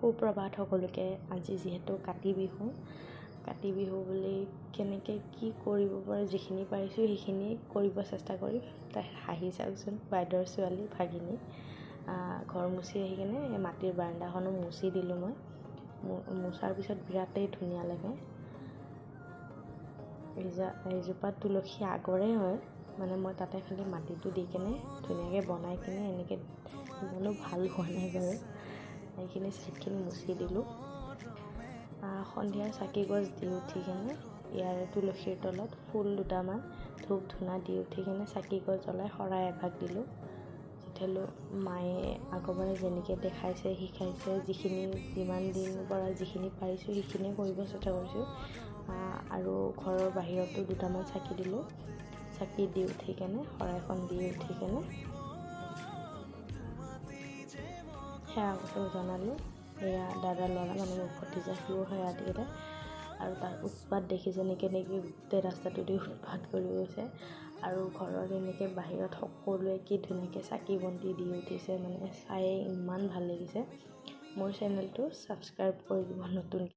সুপ্ৰভাত সকলোকে। আজি যিহেতু কাতি বিহু বুলি কেনেকৈ কি কৰিব পাৰে যিখিনি পাৰিছোঁ সেইখিনি কৰিব চেষ্টা কৰিম। তাই হাঁহি চাওকচোন, বাইদেউৰ ছোৱালী ভাগিনী ঘৰ মুচি আহি কিনে মাটিৰ বাৰাণ্ডাখনো মুচি দিলোঁ। মই মোচাৰ পিছত বিৰাটেই ধুনীয়া লাগে। এইজোপা তুলসী আগৰে হয়, মানে মই তাতে খালি মাটিটো দি কিনে ধুনীয়াকৈ বনাই কিনে এনেকৈ ইমানো ভাল হোৱা নাই বাৰু। এইখিনি চাইডখিনি মুচি দিলোঁ। সন্ধিয়া চাকি গছ দি উঠি কিনে ইয়াৰ তুলসীৰ তলত ফুল দুটামান ধূপ ধূনা দি উঠি কিনে চাকি গছ জ্বলাই শৰাই এভাগ দিলোঁ। তেতিয়ালৈ মায়ে আগৰবাৰে যেনেকৈ দেখাইছে শিকাইছে যিমান দিনৰ পৰা যিখিনি পাৰিছোঁ সেইখিনিয়ে কৰিব চেষ্টা কৰিছোঁ। আৰু ঘৰৰ বাহিৰতো দুটামান চাকি দিলোঁ। চাকি দি উঠি কেনে শৰাইখন দি উঠি কেনে সেৱা জনালোঁ। এয়া দাদাৰ ল'ৰা মানে মোৰ ভতিজা, সিও সেৱা দিলে। আৰু তাৰ উৎপাত দেখিছেনে কেনেকৈ গোটেই ৰাস্তাটোদি উৎপাত কৰি গৈছে। আৰু ঘৰৰ এনেকৈ বাহিৰত সকলোৱে কি ধুনীয়াকৈ চাকি বন্তি দি উঠিছে, মানে চায়ে ইমান ভাল লাগিছে। মোৰ চেনেলটো ছাবস্ক্ৰাইব কৰি দিব নতুনকৈ।